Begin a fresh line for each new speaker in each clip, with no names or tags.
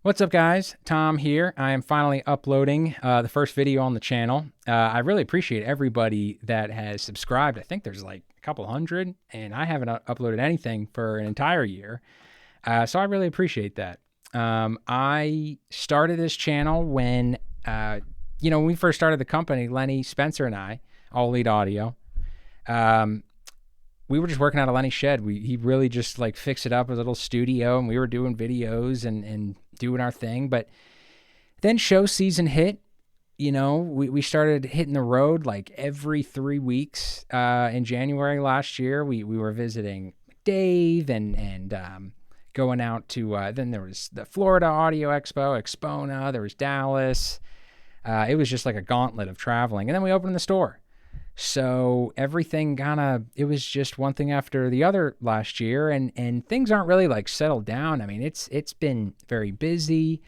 What's up, guys? Tom here. I am finally uploading the first video on the channel. I really appreciate everybody that has subscribed. I think there's like a couple hundred, and I haven't uploaded anything for an entire year. So I really appreciate that. I started this channel when, when we first started the company, Lenny, Spencer, and I, All Elite Audio. We were just working out of Lenny's shed. He really just like fixed it up as a little studio, and we were doing videos and doing our thing. But then show season hit. We started hitting the road like every 3 weeks. In January last year, we were visiting Dave and going out to, then there was the Florida Audio Expo, Expona, there was Dallas. It was just like a gauntlet of traveling. And then we opened the store. So everything it was just one thing after the other last year, and things aren't really like settled down. I mean, it's been very busy,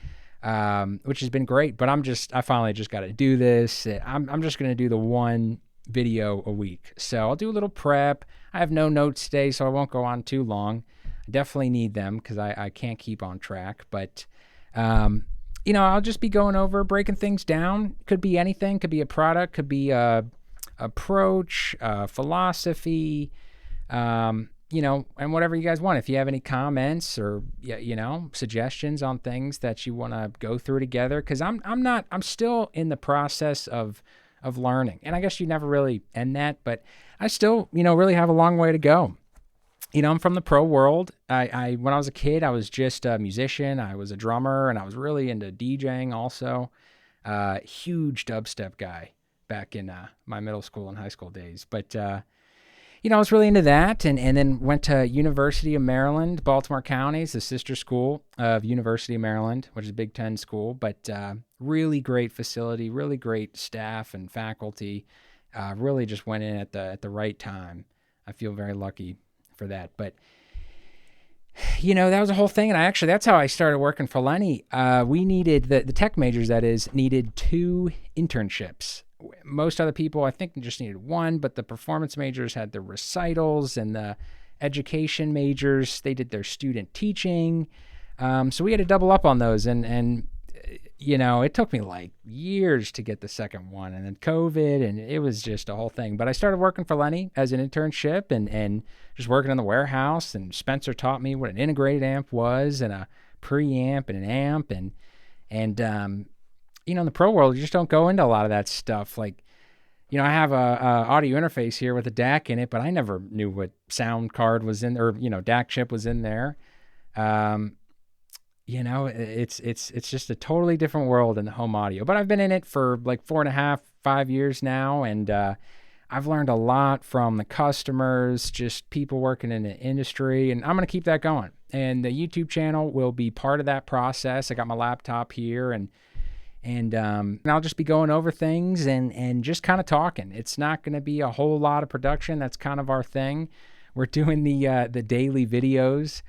which has been great, but I finally just got to do this. I'm just going to do the one video a week. So I'll do a little prep. I have no notes today, so I won't go on too long. I definitely need them because I can't keep on track, but, I'll just be going over, breaking things down. Could be anything, could be a product, could be approach, philosophy, and whatever you guys want. If you have any comments or suggestions on things that you want to go through together, because I'm still in the process of learning, and I guess you never really end that, but I still really have a long way to go. I'm from the pro world. I when I was a kid, I was just a musician. I was a drummer, and I was really into DJing also. Huge dubstep guy back in my middle school and high school days. But, I was really into that, and then went to University of Maryland, Baltimore County. It's the sister school of University of Maryland, which is a Big Ten school, but really great facility, really great staff and faculty. Really just went in at the right time. I feel very lucky for that. But that was a whole thing. And that's how I started working for Lenny. We needed, the tech majors, that is, needed 2 internships. Most other people, I think, just needed 1, but the performance majors had their recitals, and the education majors, they did their student teaching. So we had to double up on those. And it took me like years to get the second one, and then COVID, and it was just a whole thing. But I started working for Lenny as an internship and just working in the warehouse, and Spencer taught me what an integrated amp was, and a preamp and an amp, and in the pro world, you just don't go into a lot of that stuff. Like, I have a audio interface here with a DAC in it, but I never knew what sound card was in, or DAC chip was in there. It's just a totally different world in the home audio. But I've been in it for like 4.5, 5 years now, and I've learned a lot from the customers, just people working in the industry, and I'm going to keep that going. And the YouTube channel will be part of that process. I got my laptop here, and I'll just be going over things and just kind of talking. It's not going to be a whole lot of production. That's kind of our thing. We're doing the daily videos,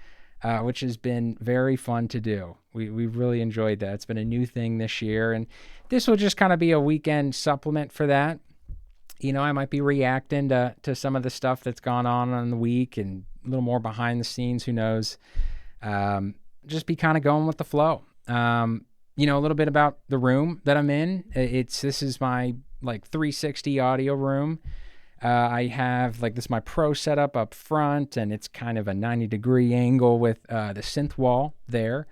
which has been very fun to do. We've really enjoyed that. It's been a new thing this year, and this will just kind of be a weekend supplement for that. I might be reacting to some of the stuff that's gone on in the week, and a little more behind the scenes, who knows. Just be kind of going with the flow. A little bit about the room that I'm in. This is my like 360 audio room. I have this is my pro setup up front, and it's kind of a 90-degree angle with the synth wall there.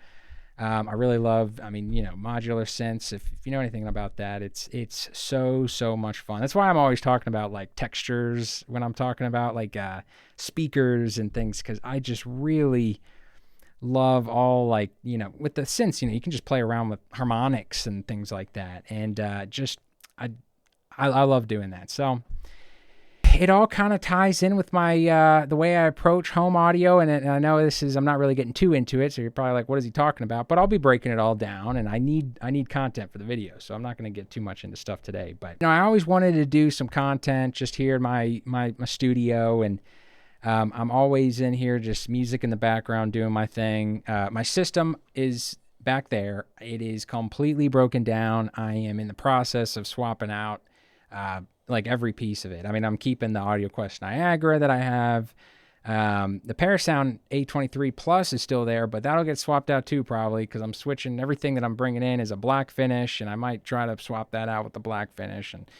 I really love, modular synths. If you know anything about that, it's so much fun. That's why I'm always talking about like textures when I'm talking about like speakers and things, because I just really love all with the synths, you can just play around with harmonics and things like that. And I love doing that. So it all kind of ties in with my the way I approach home audio. And I know I'm not really getting too into it, so you're probably like, what is he talking about? But I'll be breaking it all down, and I need content for the video, so I'm not going to get too much into stuff today. But I always wanted to do some content just here in my studio, and I'm always in here, just music in the background, doing my thing. My system is back there. It is completely broken down. I am in the process of swapping out like every piece of it. I'm keeping the AudioQuest Niagara that I have. The Parasound A23 Plus is still there, but that'll get swapped out too probably because I'm switching everything that I'm bringing in is a black finish, and I might try to swap that out with the black finish. And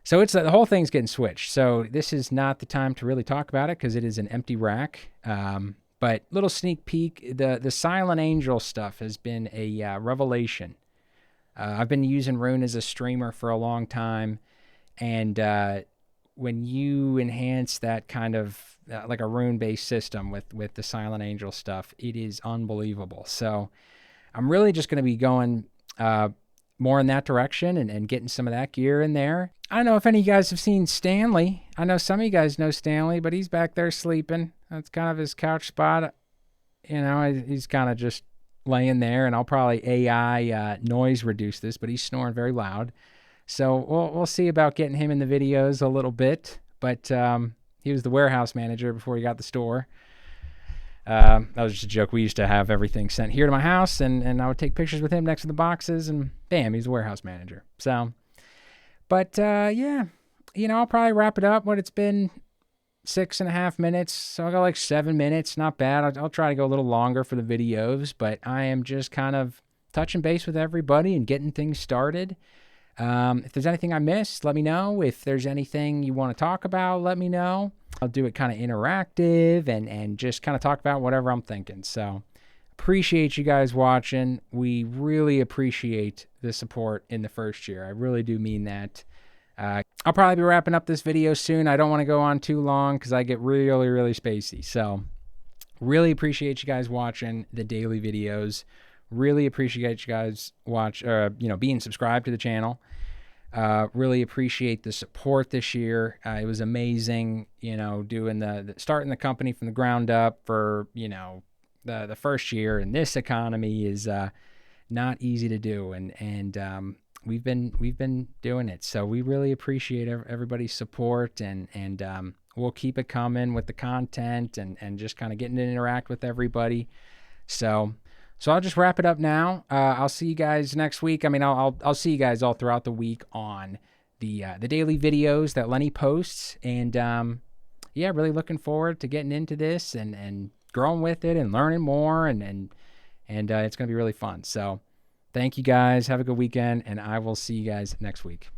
so it's the whole thing's getting switched. So this is not the time to really talk about it because it is an empty rack. But little sneak peek, the Silent Angel stuff has been a revelation. I've been using Rune as a streamer for a long time, and when you enhance that kind of like a Rune-based system with the Silent Angel stuff, it is unbelievable. So I'm really just going to be going more in that direction and getting some of that gear in there. I don't know if any of you guys have seen Stanley. I know some of you guys know Stanley, but he's back there sleeping. That's kind of his couch spot. You know, he's kind of just laying there, and I'll probably AI noise reduce this, but he's snoring very loud. So we'll see about getting him in the videos a little bit. But he was the warehouse manager before he got the store. That was just a joke. We used to have everything sent here to my house, and I would take pictures with him next to the boxes, and bam, he's a warehouse manager. So, but yeah, you know, I'll probably wrap it up when it's been 6.5 minutes. So I got like 7 minutes. Not bad. I'll try to go a little longer for the videos, but I am just kind of touching base with everybody and getting things started. If there's anything I missed, let me know. If there's anything you want to talk about, let me know. I'll do it kind of interactive and just kind of talk about whatever I'm thinking. So appreciate you guys watching. We really appreciate the support in the first year. I really do mean that. I'll probably be wrapping up this video soon. I don't want to go on too long because I get really, really spacey. So really appreciate you guys watching the daily videos. Really appreciate you guys being subscribed to the channel. Really appreciate the support this year. It was amazing, you know, doing starting the company from the ground up for, you know, the first year in this economy is not easy to do, and we've been doing it. So we really appreciate everybody's support, and we'll keep it coming with the content and just kind of getting to interact with everybody. So I'll just wrap it up now. I'll see you guys next week. I mean, I'll see you guys all throughout the week on the daily videos that Lenny posts. And yeah, really looking forward to getting into this and growing with it and learning more. And it's going to be really fun. So thank you guys. Have a good weekend. And I will see you guys next week.